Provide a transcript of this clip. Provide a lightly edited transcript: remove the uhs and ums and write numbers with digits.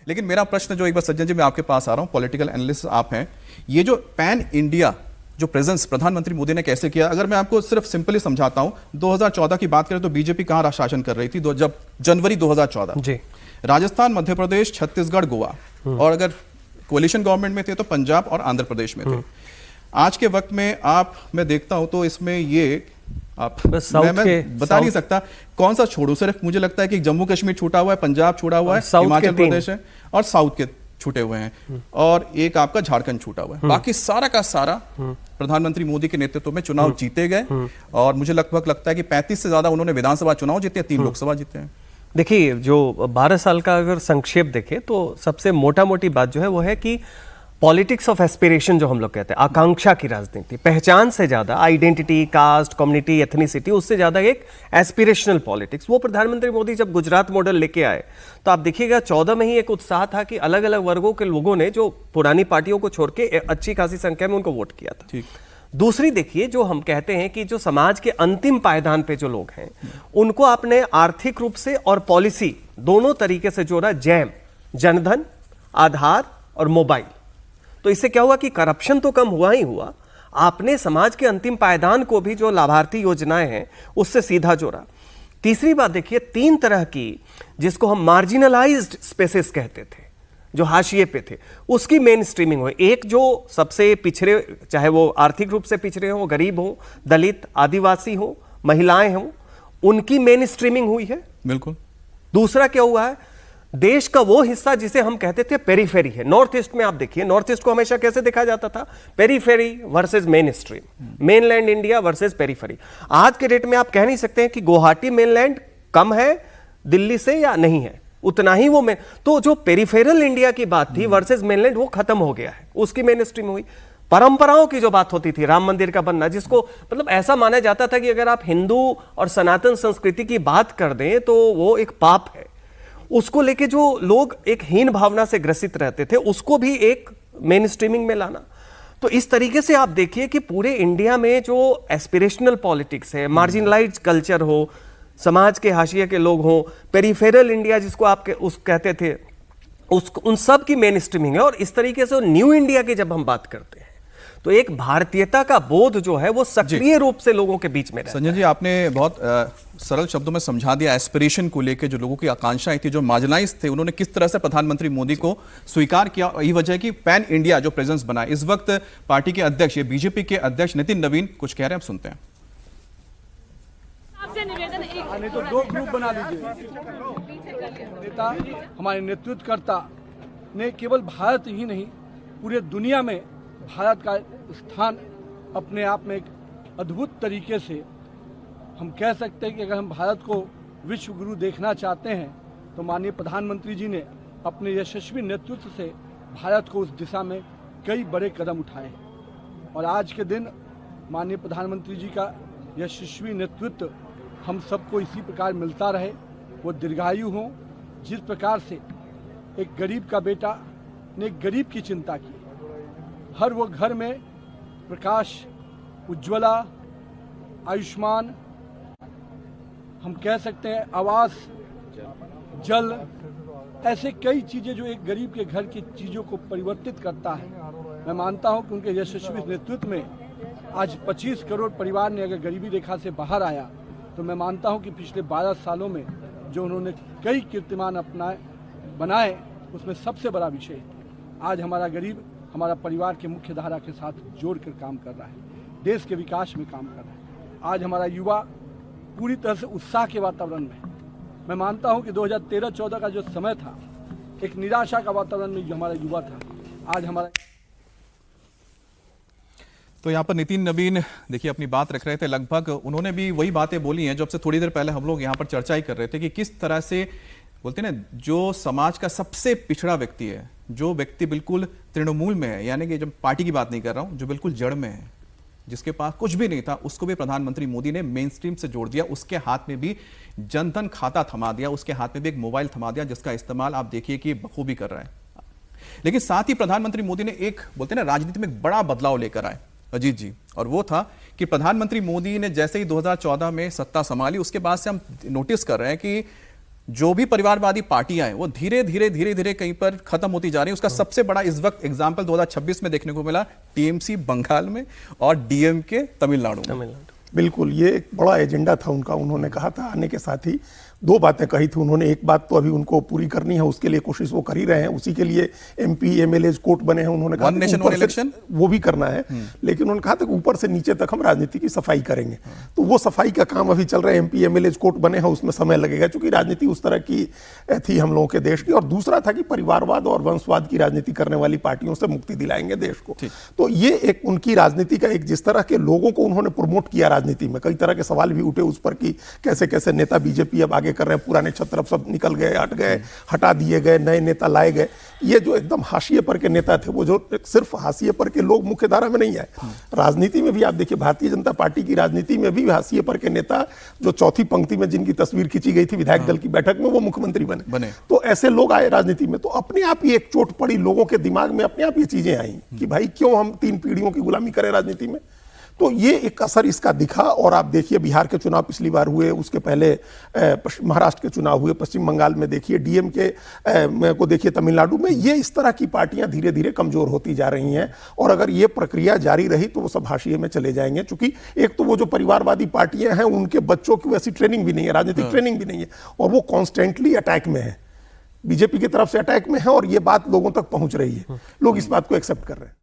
लेकिन मेरा प्रश्न जो, एक बार सज्जन जी मैं आपके पास आ रहा हूं, पॉलिटिकल एनालिस्ट आप हैं, ये जो पैन इंडिया जो प्रेजेंस प्रधानमंत्री मोदी ने कैसे किया, अगर मैं आपको सिर्फ सिंपली समझाता हूं, 2014 की बात करें तो बीजेपी कहां शासन कर रही थी, जब जनवरी 2014 जी, राजस्थान, मध्य प्रदेश, छत्तीसगढ़, गोवा, और अगर कोalition गवर्नमेंट में थे तो पंजाब और आंध्र प्रदेश में थे। आज के वक्त में मैं देखता हूं तो इसमें ये मैं बता नहीं सकता कौन सा छोड़ू, सिर्फ मुझे लगता है कि जम्मू कश्मीर छूटा हुआ है, पंजाब छूटा हुआ है, हिमाचल प्रदेश है और साउथ के छूटे हुए हैं, और एक आपका झारखंड छूटा हुआ है। बाकी सारा का सारा प्रधानमंत्री मोदी के नेतृत्व में चुनाव जीते गए, और मुझे लगभग लगता है कि 35 से ज्यादा उन्होंने विधानसभा चुनाव जीते, 3 लोकसभा जीते हैं। देखिए, जो 12 साल का अगर संक्षेप देखें तो सबसे मोटा मोटी बात जो है वो है कि पॉलिटिक्स ऑफ एस्पिरेशन, जो हम लोग कहते हैं, आकांक्षा की राजनीति, पहचान से ज्यादा आइडेंटिटी, कास्ट, कम्युनिटी, एथनिसिटी, उससे ज्यादा एक एस्पिरेशनल पॉलिटिक्स। वो प्रधानमंत्री मोदी जब गुजरात मॉडल लेके आए तो आप देखिएगा 14 में ही एक उत्साह था कि अलग अलग वर्गों के लोगों ने, जो पुरानी पार्टियों को छोड़ के अच्छी खासी संख्या में उनको वोट किया था। ठीक। दूसरी देखिए, जो हम कहते हैं कि जो समाज के अंतिम पायदान पे जो लोग हैं, उनको आपने आर्थिक रूप से और पॉलिसी दोनों तरीके से जोड़ा, जैम, जनधन, आधार और मोबाइल। तो इससे क्या हुआ कि करप्शन तो कम हुआ ही हुआ, आपने समाज के अंतिम पायदान को भी, जो लाभार्थी योजनाएं हैं, उससे सीधा जोड़ा। तीसरी बात देखिए, 3 तरह की, जिसको हम मार्जिनलाइज्ड स्पेसेस कहते थे, जो हाशिए पे थे, उसकी मेन स्ट्रीमिंग हुई। एक जो सबसे पिछड़े, चाहे वो आर्थिक रूप से पिछड़े हो, गरीब हो, दलित, आदिवासी हो, महिलाएं हो, उनकी मेन स्ट्रीमिंग हुई है। बिल्कुल। दूसरा क्या हुआ है, देश का वो हिस्सा जिसे हम कहते थे पेरीफेरी है। नॉर्थ ईस्ट में आप देखिए, नॉर्थ ईस्ट को हमेशा कैसे देखा जाता था, periphery versus main stream, mainland India versus periphery. आज के डेट में आप कह नहीं सकते हैं कि गुवाहाटी मेनलैंड कम है दिल्ली से या नहीं है, उतना ही वो तो जो पेरीफेरल इंडिया की बात थी वर्सेस मेनलैंड, वो खत्म हो गया है, उसकी मेन स्ट्रीम हुई। परंपराओं की जो बात होती थी, राम मंदिर का बनना, जिसको मतलब ऐसा माना जाता था कि अगर आप हिंदू और सनातन संस्कृति की बात कर दें तो वो एक पाप है, उसको लेके जो लोग एक हीन भावना से ग्रसित रहते थे, उसको भी एक मेन स्ट्रीमिंग में लाना। तो इस तरीके से आप देखिए कि पूरे इंडिया में जो एस्पिरेशनल पॉलिटिक्स है, मार्जिनलाइज्ड कल्चर हो, समाज के हाशिए के लोग हों, पेरीफेरल इंडिया जिसको आप कहते थे, उन सब की मेन स्ट्रीमिंग है। और इस तरीके से न्यू इंडिया की जब हम बात करते हैं तो एक भारतीयता का बोध जो है वो सक्रिय रूप से लोगों के बीच में रहता है। संजय जी, आपने बहुत सरल शब्दों में समझा दिया एस्पिरेशन को लेकर, जो लोगों की आकांक्षाएं थी, जो मार्जिनलाइज थे, उन्होंने किस तरह से प्रधानमंत्री मोदी को स्वीकार किया। यही वजह है कि पैन इंडिया जो प्रेजेंस बना। इस वक्त पार्टी के अध्यक्ष, ये बीजेपी के अध्यक्ष नितिन नवीन कुछ कह रहे हैं, आप सुनते हैं। आपसे निवेदन, एक तो 2 ग्रुप बना लीजिए। नेता, हमारे नेतृत्वकर्ता ने केवल भारत ही नहीं, पूरे दुनिया में भारत का स्थान अपने आप में एक अद्भुत तरीके से, हम कह सकते हैं कि अगर हम भारत को विश्व गुरु देखना चाहते हैं तो माननीय प्रधानमंत्री जी ने अपने यशस्वी नेतृत्व से भारत को उस दिशा में कई बड़े कदम उठाए। और आज के दिन माननीय प्रधानमंत्री जी का यशस्वी नेतृत्व हम सबको इसी प्रकार मिलता रहे, वो दीर्घायु हों। जिस प्रकार से एक गरीब का बेटा ने एक गरीब की चिंता की, हर वो घर में प्रकाश, उज्ज्वला, आयुष्मान, हम कह सकते हैं आवास, जल, ऐसे कई चीजें जो एक गरीब के घर की चीजों को परिवर्तित करता है। मैं मानता हूं कि उनके यशस्वी नेतृत्व में आज 25 करोड़ परिवार ने अगर गरीबी रेखा से बाहर आया, तो मैं मानता हूं कि पिछले 12 सालों में जो उन्होंने कई कीर्तिमान बनाए, उसमें सबसे बड़ा विषय आज हमारा गरीब हमारा परिवार के मुख्य धारा के साथ जोड़कर काम कर रहा है, देश के विकास में काम कर रहा है। आज हमारा युवा पूरी तरह से उत्साह के वातावरण में, मैं मानता हूं कि 2013-14 का जो समय था, एक निराशा का वातावरण में जो हमारा युवा था, आज हमारा। तो यहाँ पर नितिन नवीन देखिए अपनी बात रख रहे थे, लगभग उन्होंने भी वही बातें बोली हैं जो अब से थोड़ी देर पहले हम लोग यहाँ पर चर्चा ही कर रहे थे कि किस तरह से बोलते हैं ना, जो समाज का सबसे पिछड़ा व्यक्ति है, जो व्यक्ति बिल्कुल तृणमूल में है, यानी कि जब पार्टी की बात नहीं कर रहा हूं, जो बिल्कुल जड़ में है, जिसके पास कुछ भी नहीं था, उसको भी प्रधानमंत्री मोदी ने मेन स्ट्रीम से जोड़ दिया। उसके हाथ में भी जनधन खाता थमा दिया, उसके हाथ में भी एक मोबाइल थमा दिया, जिसका इस्तेमाल आप देखिए कि बखूबी कर रहा है। लेकिन साथ ही प्रधानमंत्री मोदी ने एक बोलते हैं ना राजनीति में एक बड़ा बदलाव लेकर आए अजीत जी, और वो था कि प्रधानमंत्री मोदी ने जैसे ही 2014 में सत्ता संभाली, उसके बाद से हम नोटिस कर रहे हैं कि जो भी परिवारवादी पार्टियां हैं वो धीरे धीरे कहीं पर खत्म होती जा रही है। उसका सबसे बड़ा इस वक्त एग्जाम्पल 2026 में देखने को मिला, टीएमसी बंगाल में और डीएमके तमिलनाडु में। बिल्कुल, ये एक बड़ा एजेंडा था उनका। उन्होंने कहा था आने के साथ ही दो बातें कही थी उन्होंने। एक बात तो अभी उनको पूरी करनी है, उसके लिए कोशिश वो कर ही रहे हैं, उसी के लिए एमपी एमएलए कोर्ट बने हैं। उन्होंने कहा वन नेशन वन इलेक्शन वो भी करना है, लेकिन उन्होंने कहा था कि ऊपर से नीचे तक हम राजनीति की सफाई करेंगे। तो वो सफाई का काम अभी चल रहा है। एमपी एमएलए कोर्ट बने हैं, उसमें समय लगेगा, क्योंकि राजनीति उस तरह की थी हम लोगों के देश की। और दूसरा था कि परिवारवाद और वंशवाद की राजनीति करने वाली पार्टियों से मुक्ति दिलाएंगे देश को। तो ये एक उनकी राजनीति का एक, जिस तरह के लोगों को उन्होंने प्रमोट किया राजनीति में, कई तरह के सवाल भी उठे उस पर कि कैसे कैसे नेता बीजेपी अब आगे कर रहे हैं, पुराने तरफ सब निकल गए, हट गए, हटा दिए गए, नए नेता लाए गए। ये जो एकदम हाशिए पर के नेता थे, वो जो सिर्फ हाशिए पर के लोग मुख्य धारा में नहीं आए। राजनीति में भी आप देखिए, भारतीय जनता पार्टी की राजनीति में भी हाशिए पर के नेता, जो चौथी पंक्ति में जिनकी तस्वीर खींची गई थी विधायक दल की बैठक में, वो मुख्यमंत्री बने। तो ऐसे लोग आए राजनीति में, तो अपने आप ही एक चोट पड़ी लोगों के दिमाग में, अपने आप ये चीजें आई कि भाई क्यों हम 3 पीढ़ियों की गुलामी करें राजनीति में। तो ये एक असर इसका दिखा। और आप देखिए बिहार के चुनाव पिछली बार हुए, उसके पहले महाराष्ट्र के चुनाव हुए, पश्चिम बंगाल में देखिए, डीएमके को देखिए तमिलनाडु में, ये इस तरह की पार्टियां धीरे धीरे कमजोर होती जा रही हैं। और अगर ये प्रक्रिया जारी रही तो वो सब हाशिए में चले जाएंगे। क्योंकि एक तो वो जो परिवारवादी पार्टियां हैं, उनके बच्चों की वैसी ट्रेनिंग भी नहीं है, राजनीतिक ट्रेनिंग भी नहीं है, और वो कॉन्स्टेंटली अटैक में है, बीजेपी की तरफ से अटैक में है, और ये बात लोगों तक पहुंच रही है, लोग इस बात को एक्सेप्ट कर रहे हैं।